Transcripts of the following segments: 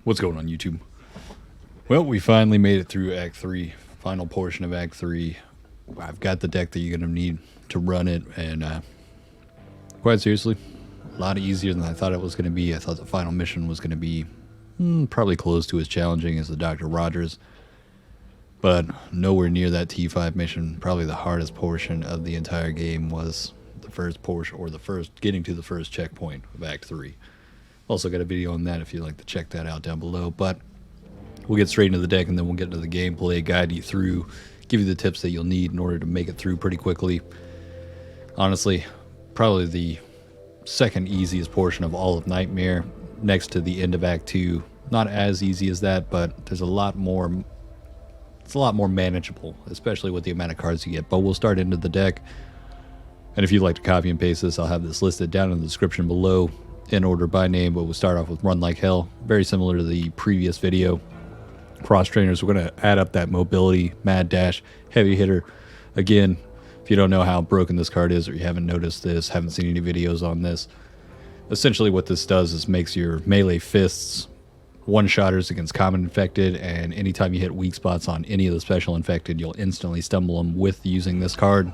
What's going on, YouTube? Well, we finally made it through Act 3, final portion of Act 3. I've got the deck that you're going to need to run it, and quite seriously, a lot easier than I thought it was going to be. I thought the final mission was going to be probably close to as challenging as the Dr. Rogers, but nowhere near that T5 mission. Probably the hardest portion of the entire game was the first portion, or getting to the first checkpoint of Act 3. Also got a video on that if you'd like to check that out down below, but we'll get straight into the deck and then we'll get into the gameplay, guide you through, give you the tips that you'll need in order to make it through pretty quickly. Honestly, probably the second easiest portion of all of Nightmare, next to the end of Act 2. Not as easy as that, but there's a lot more. It's a lot more manageable, especially with the amount of cards you get. But we'll start into the deck, and if you'd like to copy and paste this, I'll have this listed down in the description below in order by name. But we'll start off with Run Like Hell, very similar to the previous video. Cross trainers, we're going to add up that mobility, mad dash, heavy hitter. Again, if you don't know how broken this card is, or you haven't noticed this, haven't seen any videos on this, essentially what this does is makes your melee fists one-shotters against common infected, and anytime you hit weak spots on any of the special infected, you'll instantly stumble them with using this card.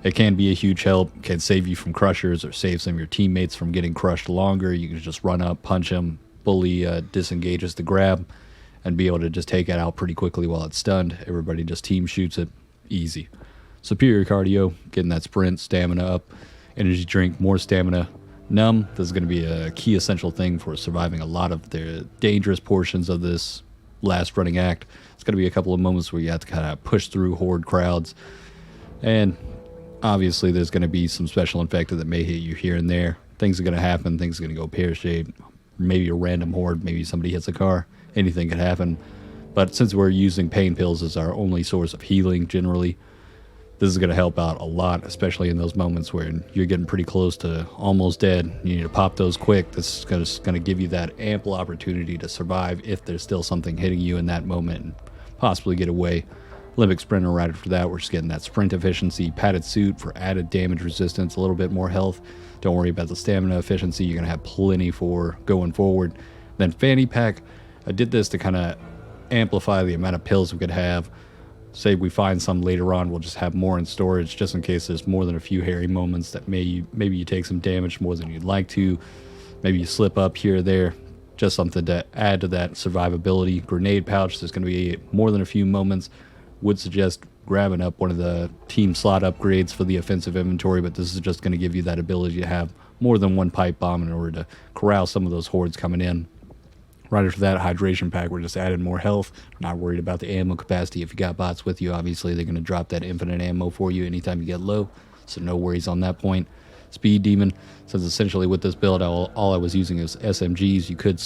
It can be a huge help, can save you from crushers or save some of your teammates from getting crushed longer. You can just run up, punch him, bully disengages the grab, and be able to just take it out pretty quickly while it's stunned. Everybody just team shoots it. Easy. Superior cardio, getting that sprint, stamina up, energy drink, more stamina. NUMB, this is going to be a key essential thing for surviving a lot of the dangerous portions of this last running act. It's going to be a couple of moments where you have to kind of push through horde crowds, and obviously there's going to be some special infected that may hit you here and there. Things are going to happen, things are going to go pear-shaped, maybe a random horde, maybe somebody hits a car, anything could happen. But since we're using pain pills as our only source of healing generally, this is going to help out a lot, especially in those moments where you're getting pretty close to almost dead. You need to pop those quick. This is going to give you that ample opportunity to survive if there's still something hitting you in that moment and possibly get away. Olympic Sprinter right after that, we're just getting that sprint efficiency, padded suit for added damage resistance, a little bit more health. Don't worry about the stamina efficiency. You're going to have plenty for going forward. Then Fanny Pack, I did this to kind of amplify the amount of pills we could have. Say we find some later on, we'll just have more in storage just in case there's more than a few hairy moments that maybe you take some damage more than you'd like to. Maybe you slip up here or there. Just something to add to that survivability. Grenade pouch, there's going to be more than a few moments. Would suggest grabbing up one of the team slot upgrades for the offensive inventory, but this is just going to give you that ability to have more than one pipe bomb in order to corral some of those hordes coming in. Right after that, hydration pack, we're just adding more health. Not worried about the ammo capacity. If you got bots with you, obviously they're going to drop that infinite ammo for you anytime you get low, so no worries on that point. Speed Demon, since essentially with this build, all I was using is SMGs. You could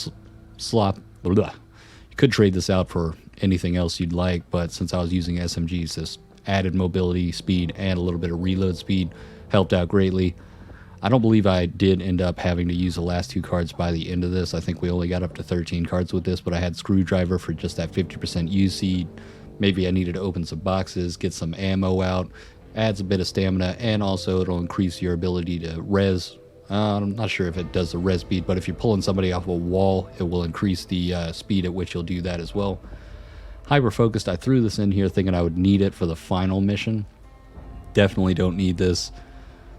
you could trade this out for anything else you'd like, but since I was using SMGs, this added mobility, speed, and a little bit of reload speed helped out greatly. I don't believe I did end up having to use the last two cards by the end of this. I think we only got up to 13 cards with this, but I had Screwdriver for just that 50% use seed. Maybe I needed to open some boxes, get some ammo out, adds a bit of stamina, and also it'll increase your ability to res. I'm not sure if it does the res speed, but if you're pulling somebody off a wall, it will increase the speed at which you'll do that as well. Hyper Focused, I threw this in here thinking I would need it for the final mission. Definitely don't need this.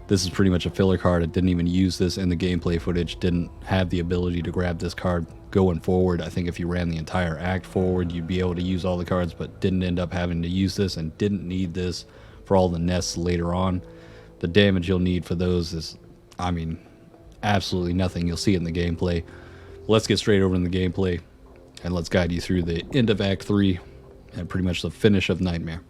This is pretty much a filler card. I didn't even use this in the gameplay footage. Didn't have the ability to grab this card going forward. I think if you ran the entire act forward, you'd be able to use all the cards, but didn't end up having to use this and didn't need this for all the nests later on. The damage you'll need for those is, I mean, absolutely nothing. You'll see it in the gameplay. Let's get straight over in the gameplay, and let's guide you through the end of Act 3 and pretty much the finish of Nightmare.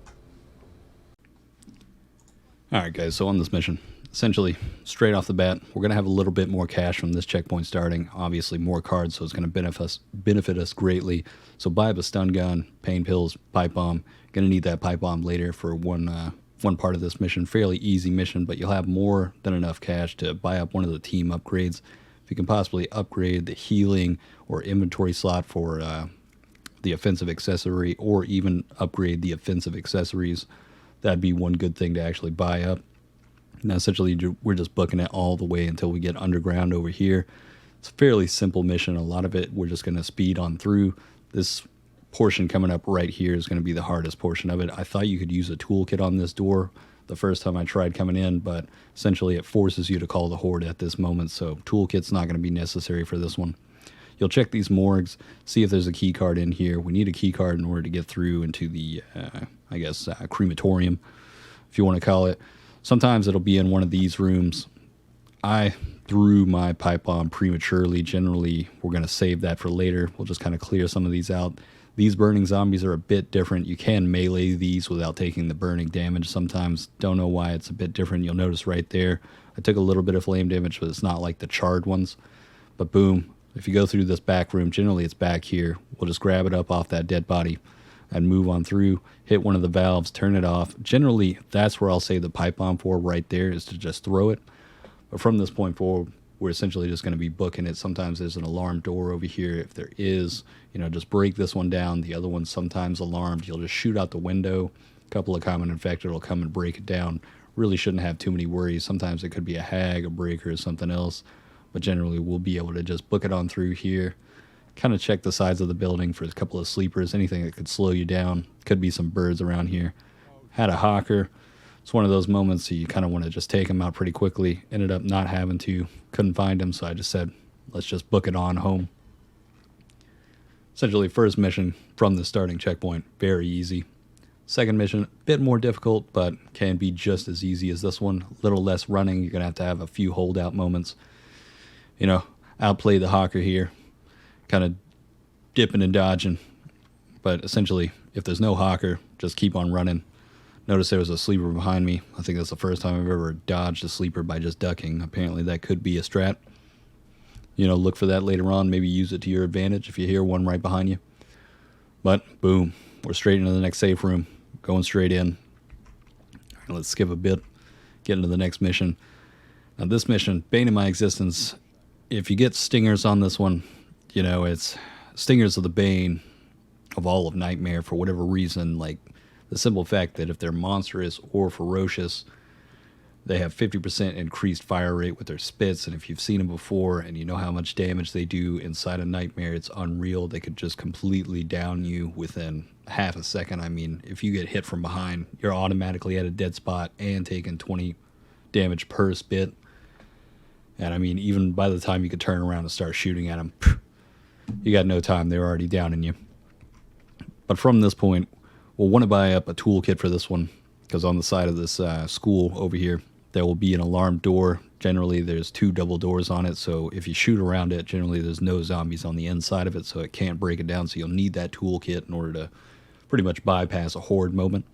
Alright guys, so on this mission, essentially, straight off the bat, we're going to have a little bit more cash from this checkpoint starting. Obviously, more cards, so it's going to benefit us greatly. So buy up a stun gun, pain pills, pipe bomb. Going to need that pipe bomb later for one part of this mission. Fairly easy mission, but you'll have more than enough cash to buy up one of the team upgrades. If you can possibly upgrade the healing or inventory slot for the offensive accessory, or even upgrade the offensive accessories, that'd be one good thing to actually buy up. Now, essentially, we're just booking it all the way until we get underground over here. It's a fairly simple mission. A lot of it we're just going to speed on through. This portion coming up right here is going to be the hardest portion of it. I thought you could use a toolkit on this door the first time I tried coming in, but essentially it forces you to call the horde at this moment, so toolkit's not going to be necessary for this one. You'll check these morgues, see if there's a key card in here. We need a key card in order to get through into the, crematorium, if you want to call it. Sometimes it'll be in one of these rooms. I threw my pipe bomb prematurely. Generally, we're going to save that for later. We'll just kind of clear some of these out. These burning zombies are a bit different. You can melee these without taking the burning damage sometimes. Don't know why it's a bit different. You'll notice right there, I took a little bit of flame damage, but it's not like the charred ones. But boom, if you go through this back room, generally it's back here. We'll just grab it up off that dead body and move on through, hit one of the valves, turn it off. Generally, that's where I'll say the pipe bomb for right there is to just throw it. But from this point forward, we're essentially just going to be booking it. Sometimes there's an alarm door over here. If there is, just break this one down. The other one's sometimes alarmed. You'll just shoot out the window. A couple of common infected will come and break it down. Really shouldn't have too many worries. Sometimes it could be a hag, a breaker, or something else. But generally, we'll be able to just book it on through here. Kind of check the sides of the building for a couple of sleepers. Anything that could slow you down. Could be some birds around here. Had a hawker. It's one of those moments so you kind of want to just take him out pretty quickly. Ended up not having to. Couldn't find him, so I just said, let's just book it on home. Essentially, first mission from the starting checkpoint, very easy. Second mission, a bit more difficult, but can be just as easy as this one. A little less running. You're going to have a few holdout moments. Outplay the hawker here. Kind of dipping and dodging. But essentially, if there's no hawker, just keep on running. Notice there was a sleeper behind me. I think that's the first time I've ever dodged a sleeper by just ducking. Apparently that could be a strat. Look for that later on. Maybe use it to your advantage if you hear one right behind you. But, boom. We're straight into the next safe room. Going straight in. All right, let's skip a bit. Get into the next mission. Now this mission, bane of my existence. If you get stingers on this one, it's stingers of the bane of all of Nightmare for whatever reason, like the simple fact that if they're monstrous or ferocious, they have 50% increased fire rate with their spits, and if you've seen them before and you know how much damage they do inside a Nightmare, it's unreal. They could just completely down you within half a second. I mean, if you get hit from behind, you're automatically at a dead spot and taking 20 damage per spit. And I mean, even by the time you could turn around and start shooting at them, you got no time. They're already downing you. But from this point, we'll want to buy up a toolkit for this one, because on the side of this school over here, there will be an alarm door. Generally, there's 2 double doors on it, so if you shoot around it, generally there's no zombies on the inside of it, so it can't break it down, so you'll need that toolkit in order to pretty much bypass a horde moment.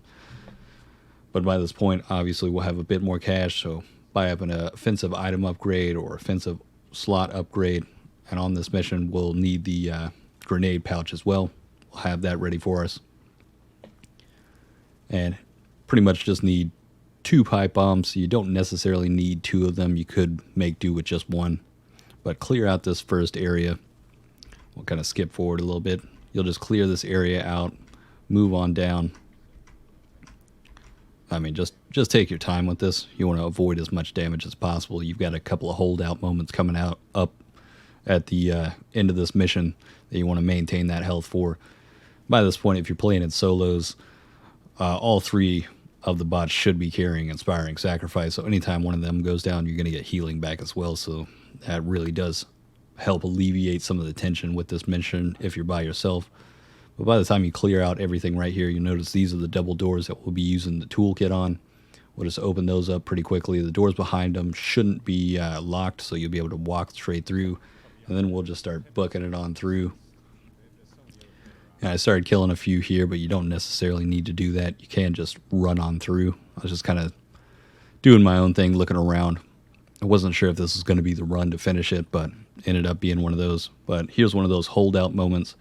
But by this point, obviously, we'll have a bit more cash, so buy up an offensive item upgrade or offensive slot upgrade, and on this mission, we'll need the grenade pouch as well. We'll have that ready for us. And pretty much just need 2 pipe bombs. You don't necessarily need 2 of them. You could make do with just 1. But clear out this first area. We'll kind of skip forward a little bit. You'll just clear this area out. Move on down. I mean, just take your time with this. You want to avoid as much damage as possible. You've got a couple of holdout moments coming up at the end of this mission that you want to maintain that health for. By this point, if you're playing in solos, all 3 of the bots should be carrying Inspiring Sacrifice, so anytime one of them goes down, you're going to get healing back as well, so that really does help alleviate some of the tension with this mission if you're by yourself. But by the time you clear out everything right here, you'll notice these are the double doors that we'll be using the toolkit on. We'll just open those up pretty quickly. The doors behind them shouldn't be locked, so you'll be able to walk straight through, and then we'll just start booking it on through. And I started killing a few here, but you don't necessarily need to do that. You can just run on through. I was just kind of doing my own thing, looking around. I wasn't sure if this was going to be the run to finish it, but ended up being one of those. But here's one of those holdout moments.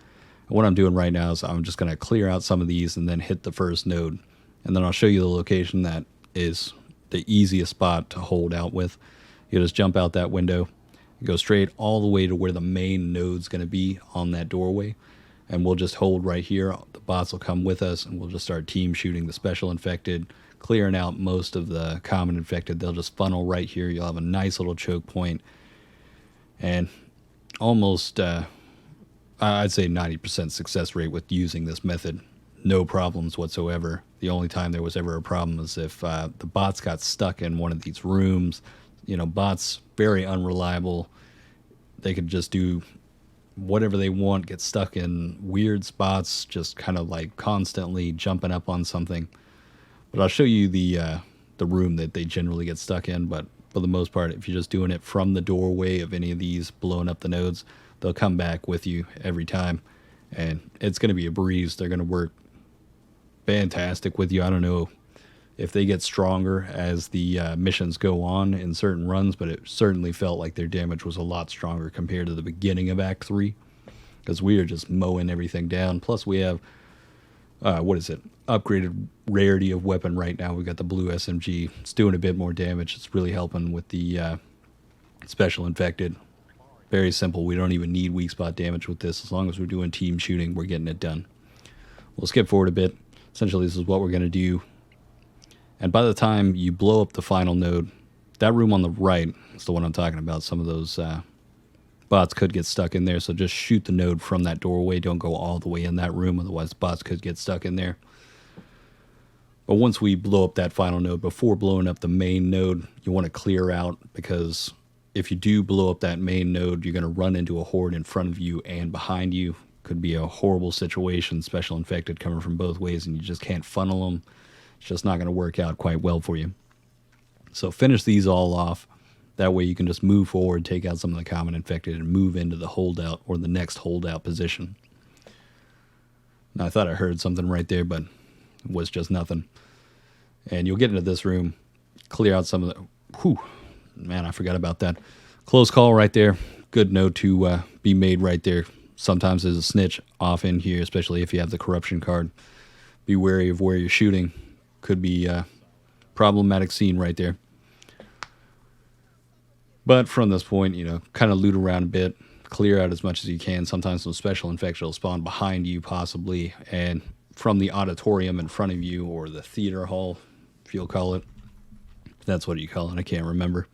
And what I'm doing right now is I'm just going to clear out some of these and then hit the first node. And then I'll show you the location that is the easiest spot to hold out with. You just jump out that window, go straight all the way to where the main node's going to be on that doorway. And we'll just hold right here. The bots will come with us, and we'll just start team shooting the special infected, clearing out most of the common infected. They'll just funnel right here. You'll have a nice little choke point. And almost, I'd say 90% success rate with using this method. No problems whatsoever. The only time there was ever a problem is if the bots got stuck in one of these rooms. Bots, very unreliable. They could just do whatever they want, get stuck in weird spots, just kind of like constantly jumping up on something. But I'll show you the room that they generally get stuck in. But for the most part, if you're just doing it from the doorway of any of these, blowing up the nodes, they'll come back with you every time. And it's going to be a breeze. They're going to work fantastic with you. I don't know if they get stronger as the missions go on in certain runs, but it certainly felt like their damage was a lot stronger compared to the beginning of Act 3, because we are just mowing everything down. Plus we have, upgraded rarity of weapon right now. We've got the blue SMG. It's doing a bit more damage. It's really helping with the special infected. Very simple. We don't even need weak spot damage with this. As long as we're doing team shooting, we're getting it done. We'll skip forward a bit. Essentially, this is what we're going to do. And by the time you blow up the final node, that room on the right is the one I'm talking about. Some of those bots could get stuck in there, so just shoot the node from that doorway. Don't go all the way in that room, otherwise bots could get stuck in there. But once we blow up that final node, before blowing up the main node, you want to clear out, because if you do blow up that main node, you're going to run into a horde in front of you and behind you. Could be a horrible situation, special infected coming from both ways, and you just can't funnel them. It's just not going to work out quite well for you. So finish these all off. That way you can just move forward, take out some of the common infected, and move into the holdout or the next holdout position. Now, I thought I heard something right there, but it was just nothing. And you'll get into this room, clear out some of the... Whew, man, I forgot about that. Close call right there. Good note to be made right there. Sometimes there's a snitch off in here, especially if you have the corruption card. Be wary of where you're shooting. Could be a problematic scene right there. But from this point, kind of loot around a bit, clear out as much as you can. Sometimes some special infection will spawn behind you, possibly, and from the auditorium in front of you, or the theater hall, if you'll call it. That's what you call it. I can't remember.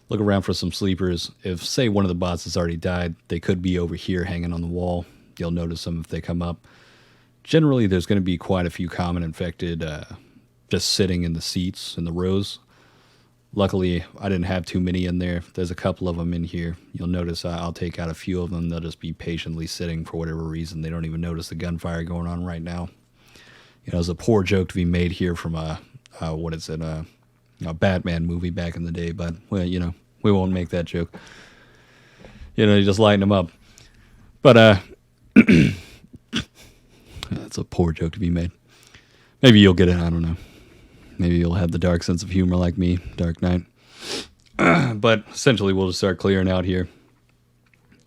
Look around for some sleepers. If, say, one of the bots has already died, they could be over here hanging on the wall. You'll notice them if they come up. Generally, there's going to be quite a few common infected just sitting in the seats, in the rows. Luckily, I didn't have too many in there. There's a couple of them in here. You'll notice I'll take out a few of them. They'll just be patiently sitting for whatever reason. They don't even notice the gunfire going on right now. There's a poor joke to be made here from a Batman movie back in the day, but, well, we won't make that joke. You just lighten them up. But, that's a poor joke to be made. Maybe you'll get it, I don't know. Maybe you'll have the dark sense of humor like me, Dark Knight. But essentially, we'll just start clearing out here.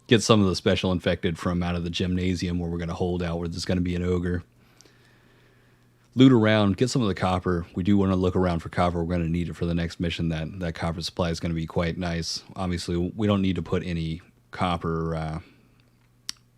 Get some of the special infected from out of the gymnasium where we're going to hold out, where there's going to be an ogre. Loot around, get some of the copper. We do want to look around for copper. We're going to need it for the next mission. That copper supply is going to be quite nice. Obviously, we don't need to put any copper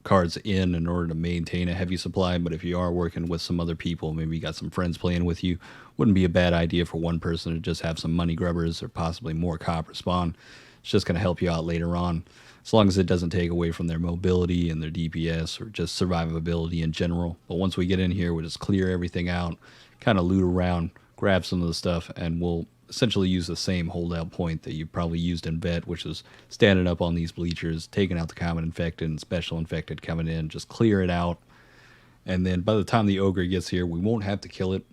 cards in order to maintain a heavy supply, but if you are working with some other people, maybe you got some friends playing with you, wouldn't be a bad idea for one person to just have some money grubbers or possibly more copper spawn. It's just going to help you out later on, as long as it doesn't take away from their mobility and their DPS or just survivability in general. But once we get in here, we'll just clear everything out, kind of loot around, grab some of the stuff, and we'll essentially use the same holdout point that you probably used in Vet, which is standing up on these bleachers, taking out the common infected and special infected coming in, just clear it out. And then by the time the ogre gets here, we won't have to kill it.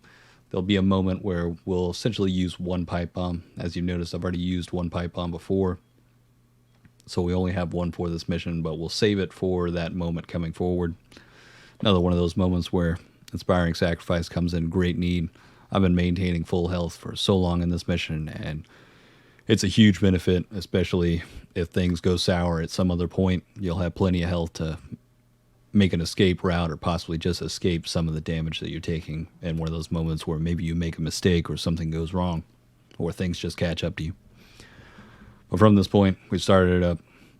There'll be a moment where we'll essentially use one pipe bomb. As you've noticed, I've already used one pipe bomb before, so we only have one for this mission, but we'll save it for that moment coming forward. Another one of those moments where Inspiring Sacrifice comes in great need. I've been maintaining full health for so long in this mission, and it's a huge benefit, especially if things go sour at some other point. You'll have plenty of health to make an escape route or possibly just escape some of the damage that you're taking in one of those moments where maybe you make a mistake or something goes wrong or things just catch up to you. But from this point, we started it up.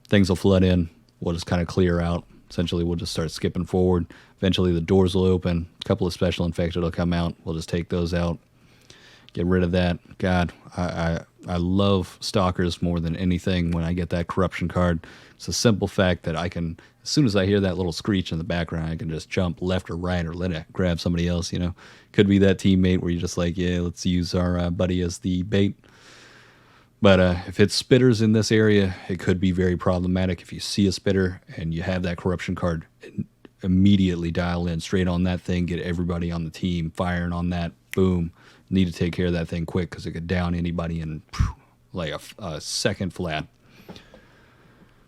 Things will flood in. We'll just kind of clear out. Essentially, we'll just start skipping forward. Eventually, the doors will open. A couple of special infected will come out. We'll just take those out. Get rid of that. God, I love stalkers more than anything when I get that corruption card. It's a simple fact that I can, as soon as I hear that little screech in the background, I can just jump left or right or let it grab somebody else, you know. Could be that teammate where you're just like, yeah, let's use our buddy as the bait. But if it's spitters in this area, it could be very problematic. If you see a spitter and you have that corruption card, immediately dial in straight on that thing, get everybody on the team firing on that. Boom. Need to take care of that thing quick because it could down anybody in like a second flat.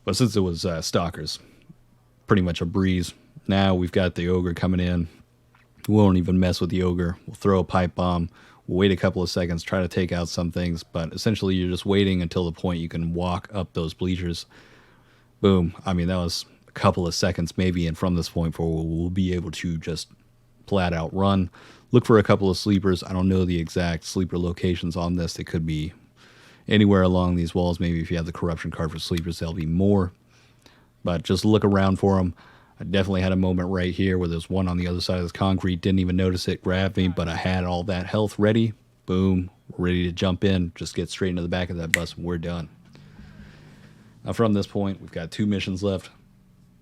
But since it was stalkers, pretty much a breeze. Now we've got the ogre coming in. We won't even mess with the ogre. We'll throw a pipe bomb. We'll wait a couple of seconds, try to take out some things, but essentially you're just waiting until the point you can walk up those bleachers. Boom. I mean, that was a couple of seconds maybe, and from this point forward, we'll be able to just flat out run. Look for a couple of sleepers. I don't know the exact sleeper locations on this. They could be anywhere along these walls. Maybe if you have the corruption card for sleepers, there'll be more. But just look around for them. I definitely had a moment right here where there's one on the other side of this concrete. Didn't even notice it grabbed me, but I had all that health ready. Boom. Ready to jump in. Just get straight into the back of that bus and we're done. Now from this point, we've got 2 missions left.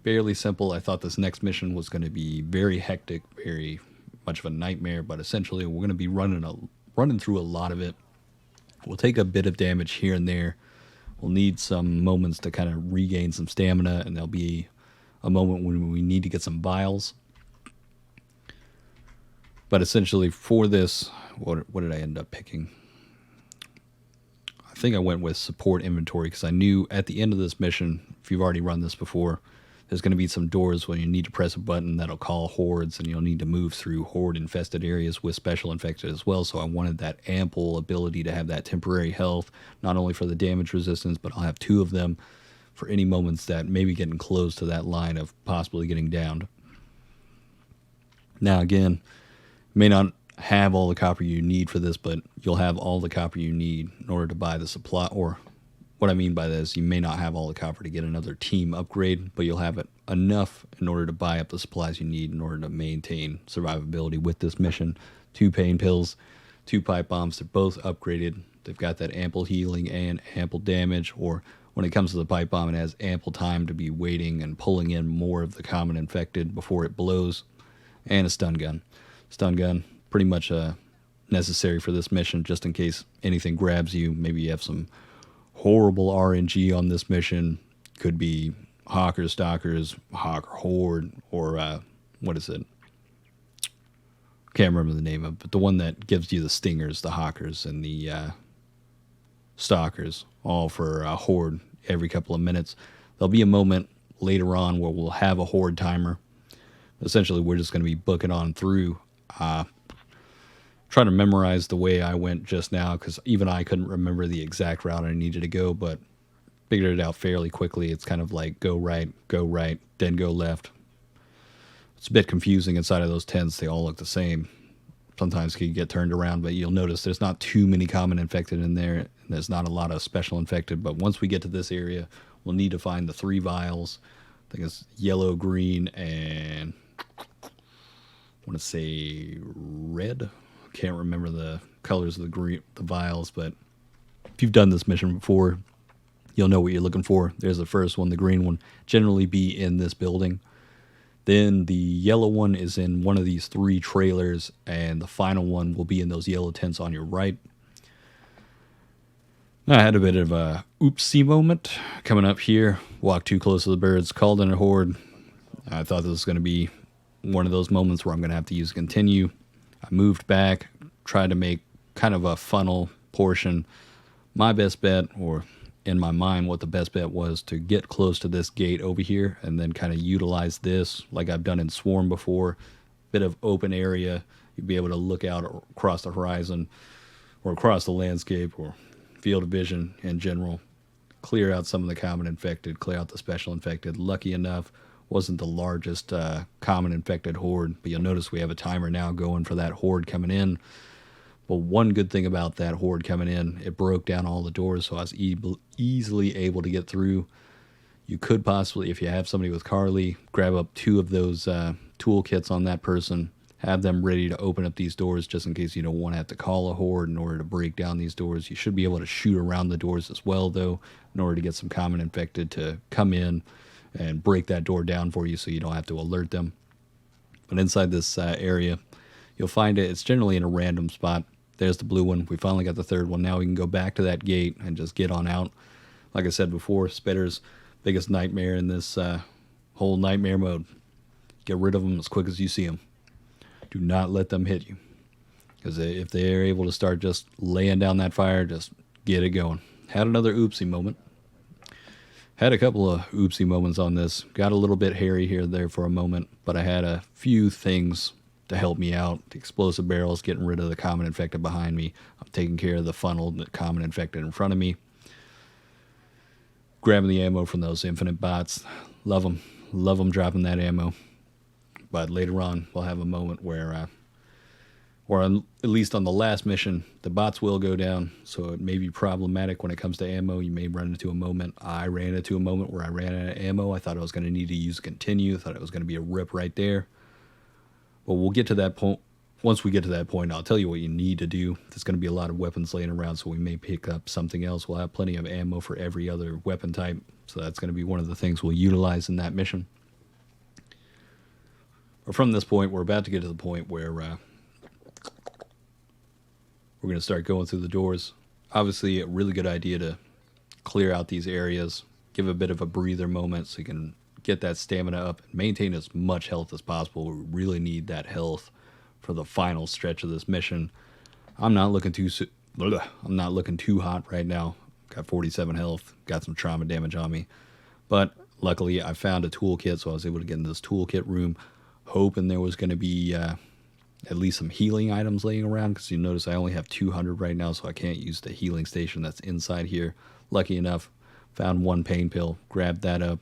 Fairly simple. I thought this next mission was going to be very hectic, very much of a nightmare, but essentially we're going to be running through a lot of it. We'll take a bit of damage here and there. We'll need some moments to kind of regain some stamina, and there'll be a moment when we need to get some vials. But essentially for this, what did I end up picking? I think I went with support inventory because I knew at the end of this mission, if you've already run this before, there's going to be some doors where you need to press a button that'll call hordes, and you'll need to move through horde-infested areas with special infected as well. So I wanted that ample ability to have that temporary health, not only for the damage resistance, but I'll have 2 of them for any moments that maybe getting close to that line of possibly getting downed. Now again, you may not have all the copper you need for this, but you'll have all the copper you need in order to buy the supply, or what I mean by that is you may not have all the copper to get another team upgrade, but you'll have it enough in order to buy up the supplies you need in order to maintain survivability with this mission. 2 pain pills, 2 pipe bombs, they're both upgraded. They've got that ample healing and ample damage, or when it comes to the pipe bomb, it has ample time to be waiting and pulling in more of the common infected before it blows. And a stun gun. Stun gun, pretty much necessary for this mission, just in case anything grabs you. Maybe you have some horrible RNG on this mission. Could be Hawker Stalkers, Hawker Horde, or what is it? Can't remember the name of it, but the one that gives you the stingers, the Hawkers, and the Stalkers, all for a Horde every couple of minutes. There'll be a moment later on where we'll have a Horde timer. Essentially, we're just going to be booking on through. Trying to memorize the way I went just now, because even I couldn't remember the exact route I needed to go, but figured it out fairly quickly. It's kind of like go right, then go left. It's a bit confusing inside of those tents. They all look the same. Sometimes you get turned around, but you'll notice there's not too many common infected in there. And there's not a lot of special infected, but once we get to this area, we'll need to find the 3 vials. I think it's yellow, green, and I want to say red. Can't remember the colors of the vials, but if you've done this mission before, you'll know what you're looking for. There's the first one, the green one, generally be in this building. Then the yellow one is in one of these 3 trailers, and the final one will be in those yellow tents on your right. I had a bit of a oopsie moment coming up here. Walked too close to the birds, called in a horde. I thought this was going to be one of those moments where I'm going to have to use continue. I moved back, tried to make kind of a funnel portion. My best bet, or in my mind what the best bet was, to get close to this gate over here and then kind of utilize this like I've done in Swarm before. Bit of open area. You'd be able to look out across the horizon or across the landscape or field of vision in general. Clear out some of the common infected, clear out the special infected. Lucky enough, wasn't the largest common infected horde, but you'll notice we have a timer now going for that horde coming in. But one good thing about that horde coming in, it broke down all the doors, so I was easily able to get through. You could possibly, if you have somebody with Carly, grab up 2 of those toolkits on that person, have them ready to open up these doors just in case you don't want to have to call a horde in order to break down these doors. You should be able to shoot around the doors as well, though, in order to get some common infected to come in and break that door down for you so you don't have to alert them. But inside this area, you'll find it's generally in a random spot. There's the blue one. We finally got the third one. Now we can go back to that gate and just get on out. Like I said before, Spitter's biggest nightmare in this whole nightmare mode. Get rid of them as quick as you see them. Do not let them hit you. Because if they're able to start just laying down that fire, just get it going. Had another oopsie moment. Had a couple of oopsie moments on this. Got a little bit hairy here and there for a moment, but I had a few things to help me out. The explosive barrels, getting rid of the common infected behind me. I'm taking care of the funnel, the common infected in front of me. Grabbing the ammo from those infinite bots. Love them. Love them dropping that ammo. But later on, we'll have a moment where, or at least on the last mission, the bots will go down. So it may be problematic when it comes to ammo. You may run into a moment. I ran into a moment where I ran out of ammo. I thought I was going to need to use continue. Thought it was going to be a rip right there. But we'll get to that point. Once we get to that point, I'll tell you what you need to do. There's going to be a lot of weapons laying around, so we may pick up something else. We'll have plenty of ammo for every other weapon type. So that's going to be one of the things we'll utilize in that mission. But from this point, we're about to get to the point where we're going to start going through the doors. Obviously, a really good idea to clear out these areas, give a bit of a breather moment so you can get that stamina up and maintain as much health as possible. We really need that health for the final stretch of this mission. I'm not looking too hot right now. Got 47 health, got some trauma damage on me. But luckily, I found a toolkit, so I was able to get into this toolkit room, hoping there was going to be at least some healing items laying around, because you notice I only have 200 right now, so I can't use the healing station that's inside here. Lucky enough, found one pain pill, grabbed that up.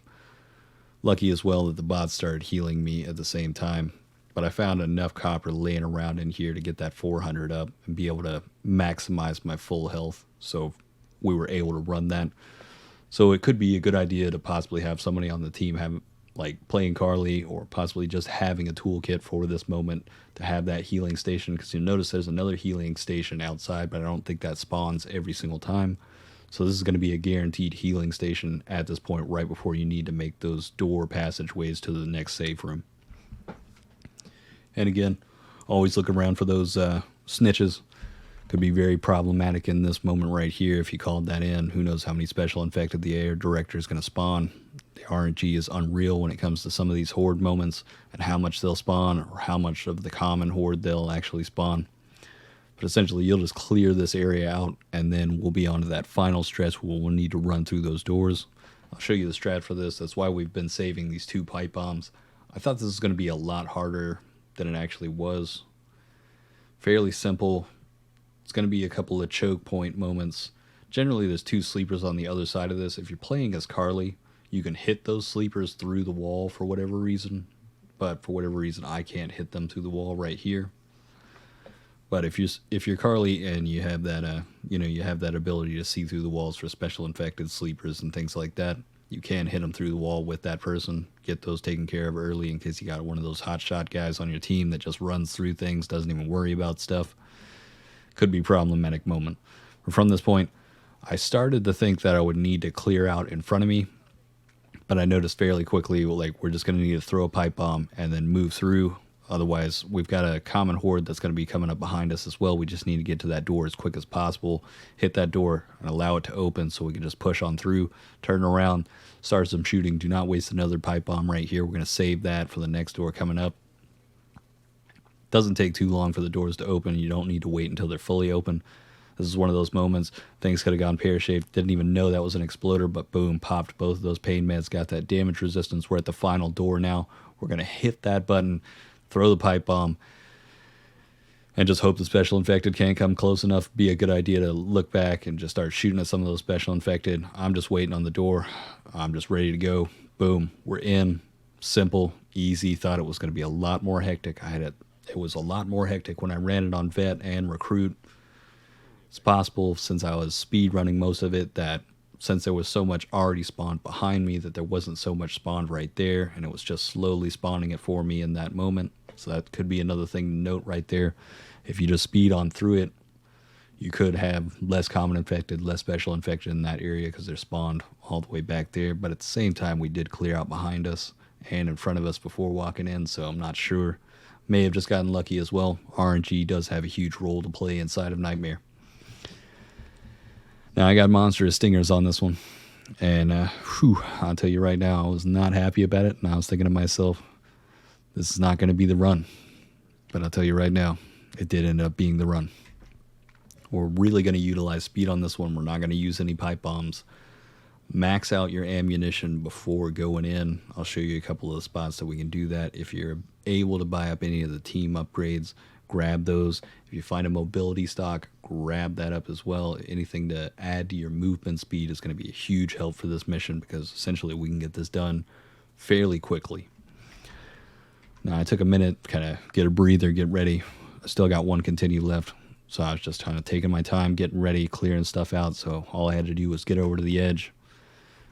Lucky as well that the bots started healing me at the same time. But I found enough copper laying around in here to get that 400 up and be able to maximize my full health. So we were able to run that. So it could be a good idea to possibly have somebody on the team have, like, playing Carly, or possibly just having a toolkit for this moment to have that healing station. Because you'll notice there's another healing station outside, but I don't think that spawns every single time. So this is going to be a guaranteed healing station at this point, right before you need to make those door passageways to the next safe room. And again, always look around for those snitches. Could be very problematic in this moment right here if you called that in. Who knows how many special infected the air director is going to spawn. The RNG is unreal when it comes to some of these horde moments and how much they'll spawn, or how much of the common horde they'll actually spawn. But essentially, you'll just clear this area out, and then we'll be on to that final stretch where we'll need to run through those doors. I'll show you the strat for this. That's why we've been saving these 2 pipe bombs. I thought this was going to be a lot harder than it actually was. Fairly simple. It's going to be a couple of choke point moments. Generally, there's 2 sleepers on the other side of this. If you're playing as Carly, you can hit those sleepers through the wall for whatever reason. But for whatever reason, I can't hit them through the wall right here. But if you're Carly and you have that you have that ability to see through the walls for special infected sleepers and things like that, you can hit them through the wall with that person. Get those taken care of early in case you got one of those hotshot guys on your team that just runs through things, doesn't even worry about stuff. Could be a problematic moment. But from this point, I started to think that I would need to clear out in front of me, but I noticed fairly quickly, like, we're just going to need to throw a pipe bomb and then move through. Otherwise, we've got a common horde that's going to be coming up behind us as well. We just need to get to that door as quick as possible, hit that door, and allow it to open so we can just push on through, turn around, start some shooting. Do not waste another pipe bomb right here. We're going to save that for the next door coming up. Doesn't take too long for the doors to open. You don't need to wait until they're fully open. This is one of those moments. Things could have gone pear-shaped. Didn't even know that was an exploder, but boom, popped both of those pain meds, got that damage resistance. We're at the final door now. We're going to hit that button, throw the pipe bomb, and just hope the special infected can't come close enough. Be a good idea to look back and just start shooting at some of those special infected. I'm just waiting on the door. I'm just ready to go. Boom, we're in. Simple, easy. Thought it was going to be a lot more hectic. It was a lot more hectic when I ran it on vet and recruit. It's possible, since I was speed running most of it, that since there was so much already spawned behind me, that there wasn't so much spawned right there, and it was just slowly spawning it for me in that moment. So that could be another thing to note right there. If you just speed on through it, you could have less common infected, less special infected in that area because they're spawned all the way back there. But at the same time, we did clear out behind us and in front of us before walking in, so I'm not sure. May have just gotten lucky as well. RNG does have a huge role to play inside of Nightmare. Now, I got monstrous stingers on this one. And I'll tell you right now, I was not happy about it. And I was thinking to myself, this is not going to be the run. But I'll tell you right now, it did end up being the run. We're really going to utilize speed on this one. We're not going to use any pipe bombs. Max out your ammunition before going in. I'll show you a couple of the spots that we can do that. If you're able to buy up any of the team upgrades, grab those. If you find a mobility stock, grab that up as well. Anything to add to your movement speed is going to be a huge help for this mission because essentially we can get this done fairly quickly. Now, I took a minute, kind of get a breather, get ready. I still got one continue left. So I was just kind of taking my time, getting ready, clearing stuff out. So all I had to do was get over to the edge.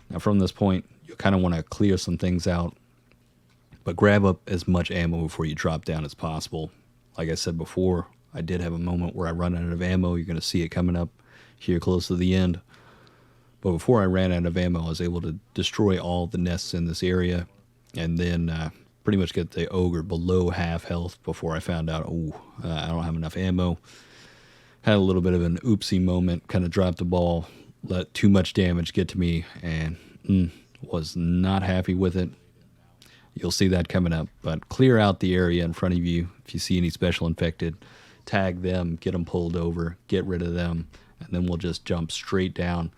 Now from this point, you kind of want to clear some things out, but grab up as much ammo before you drop down as possible. Like I said before, I did have a moment where I run out of ammo. You're going to see it coming up here close to the end. But before I ran out of ammo, I was able to destroy all the nests in this area and then pretty much get the ogre below half health before I found out, I don't have enough ammo. Had a little bit of an oopsie moment, kind of dropped the ball, let too much damage get to me, and was not happy with it. You'll see that coming up, but clear out the area in front of you. If you see any special infected, tag them, get them pulled over, get rid of them, and then we'll just jump straight down.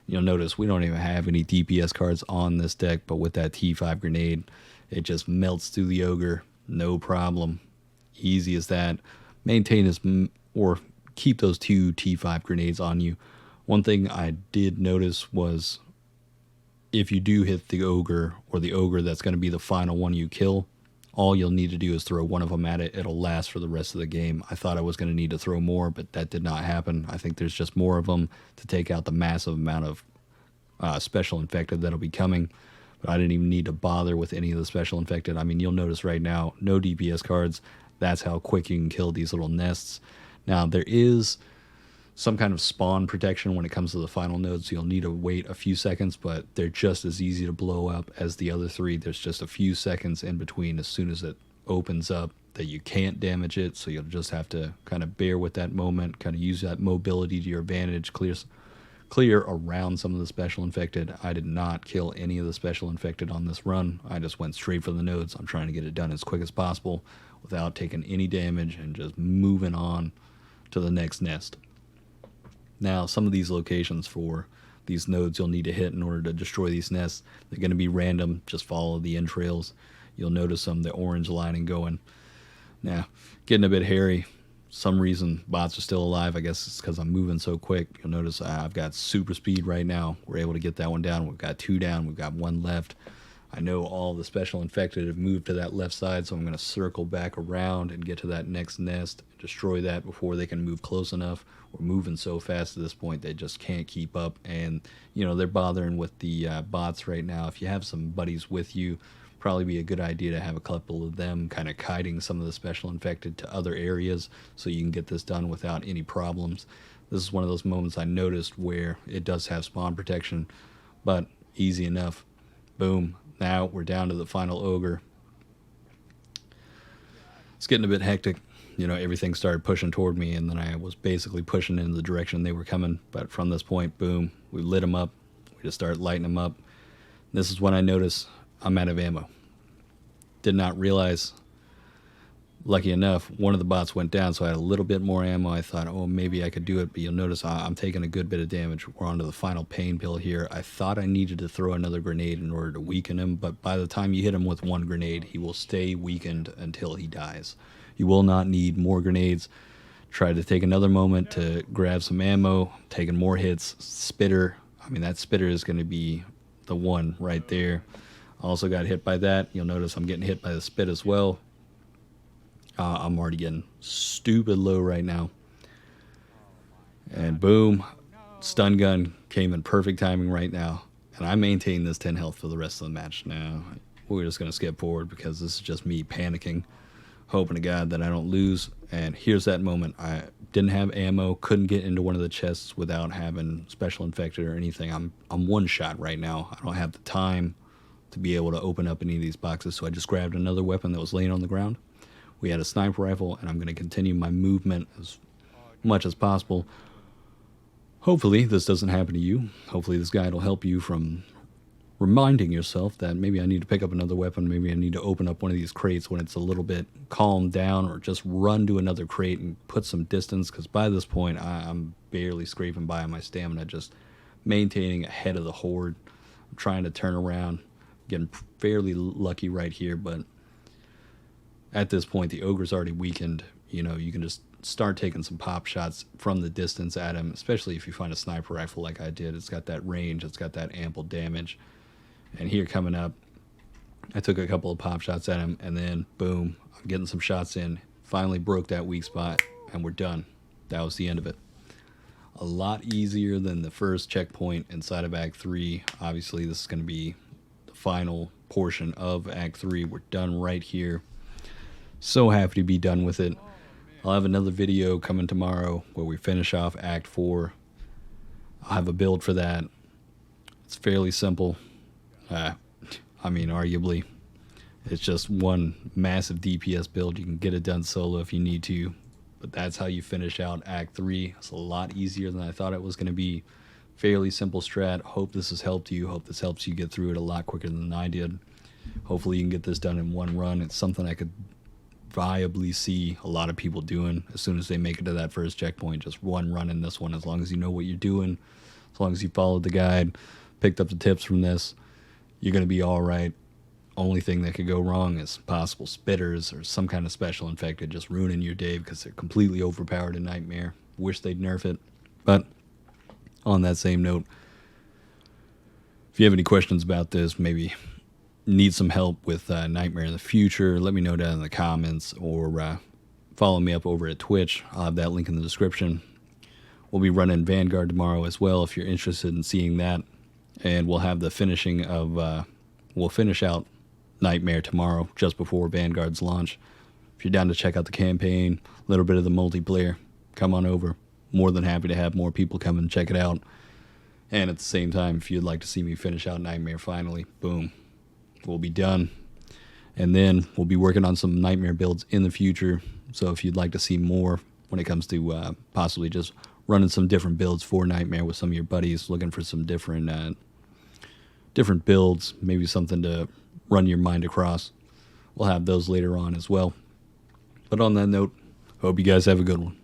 You'll notice we don't even have any DPS cards on this deck, but with that T5 grenade, it just melts through the ogre, no problem. Easy as that. Maintain as, or keep those 2 T5 grenades on you. One thing I did notice was if you do hit the ogre or the ogre that's going to be the final one you kill, all you'll need to do is throw one of them at it. It'll last for the rest of the game. I thought I was going to need to throw more, but that did not happen. I think there's just more of them to take out the massive amount of special infected that'll be coming. But I didn't even need to bother with any of the special infected. I mean, you'll notice right now, no DPS cards. That's how quick you can kill these little nests. Now, there is some kind of spawn protection when it comes to the final node, so you'll need to wait a few seconds, but they're just as easy to blow up as the other 3. There's just a few seconds in between as soon as it opens up that you can't damage it, so you'll just have to kind of bear with that moment, kind of use that mobility to your advantage, clear around some of the special infected. I did not kill any of the special infected on this run. I just went straight for the nodes. I'm trying to get it done as quick as possible without taking any damage and just moving on to the next nest. Now, some of these locations for these nodes you'll need to hit in order to destroy these nests, they're going to be random. Just follow the entrails. You'll notice the orange lining going. Now, getting a bit hairy. Some reason bots are still alive. I guess it's because I'm moving so quick. You'll notice I've got super speed right now. We're able to get that one down. We've got 2 down. We've got 1 left. I know all the special infected have moved to that left side, so I'm going to circle back around and get to that next nest, destroy that before they can move close enough. We're moving so fast at this point, they just can't keep up, and they're bothering with the bots right now. If you have some buddies with you, probably be a good idea to have a couple of them kind of kiting some of the special infected to other areas so you can get this done without any problems. This is one of those moments I noticed where it does have spawn protection, but easy enough. Boom. Now we're down to the final ogre. It's getting a bit hectic. Everything started pushing toward me, and then I was basically pushing in the direction they were coming. But from this point, boom, we lit them up. We just started lighting them up. This is when I noticed I'm out of ammo. Did not realize, lucky enough, one of the bots went down, so I had a little bit more ammo. I thought, maybe I could do it, but you'll notice I'm taking a good bit of damage. We're on to the final pain pill here. I thought I needed to throw another grenade in order to weaken him, but by the time you hit him with 1 grenade, he will stay weakened until he dies. You will not need more grenades. Try to take another moment to grab some ammo, taking more hits. Spitter, that spitter is going to be the one right there. Also got hit by that. You'll notice I'm getting hit by the spit as well. I'm already getting stupid low right now. And boom, stun gun came in perfect timing right now. And I maintain this 10 health for the rest of the match. Now, we're just going to skip forward because this is just me panicking. hoping to God that I don't lose. And here's that moment. I didn't have ammo, couldn't get into one of the chests without having special infected or anything. I'm one shot right now. I don't have the time to be able to open up any of these boxes, so I just grabbed another weapon that was laying on the ground. We had a sniper rifle, and I'm going to continue my movement as much as possible. Hopefully this doesn't happen to you. Hopefully this guide will help you from reminding yourself that maybe I need to pick up another weapon, maybe I need to open up one of these crates when it's a little bit calmed down, or just run to another crate and put some distance, because by this point I'm barely scraping by on my stamina, just maintaining ahead of the horde. I'm trying to turn around, getting fairly lucky right here, but at this point the ogre's already weakened. You know, you can just start taking some pop shots from the distance at him, especially if you find a sniper rifle like I did. It's got that range, it's got that ample damage. And here coming up, I took a couple of pop shots at him, and then boom, I'm getting some shots in. Finally broke that weak spot, and we're done. That was the end of it. A lot easier than the first checkpoint inside of Act 3. Obviously, this is going to be the final portion of Act 3. We're done right here. So happy to be done with it. I'll have another video coming tomorrow where we finish off Act 4. I'll have a build for that. It's fairly simple. I mean, arguably, it's just one massive DPS build. You can get it done solo if you need to, but that's how you finish out Act 3. It's a lot easier than I thought it was going to be. Fairly simple strat. Hope this has helped you. Hope this helps you get through it a lot quicker than I did. Hopefully you can get this done in one run. It's something I could viably see a lot of people doing as soon as they make it to that first checkpoint. Just one run in this one, as long as you know what you're doing, as long as you followed the guide, picked up the tips from this, you're going to be all right. Only thing that could go wrong is possible spitters or some kind of special infected just ruining your day because they're completely overpowered in Nightmare. Wish they'd nerf it. But on that same note, if you have any questions about this, maybe need some help with Nightmare in the future, let me know down in the comments, or follow me up over at Twitch. I'll have that link in the description. We'll be running Vanguard tomorrow as well if you're interested in seeing that. And we'll have the finishing of, we'll finish out Nightmare tomorrow just before Vanguard's launch. If you're down to check out the campaign, a little bit of the multiplayer, come on over. More than happy to have more people come and check it out. And at the same time, if you'd like to see me finish out Nightmare finally, boom, we'll be done. And then we'll be working on some Nightmare builds in the future. So if you'd like to see more when it comes to possibly just running some different builds for Nightmare with some of your buddies, looking for some different builds, maybe something to run your mind across, we'll have those later on as well. But on that note, hope you guys have a good one.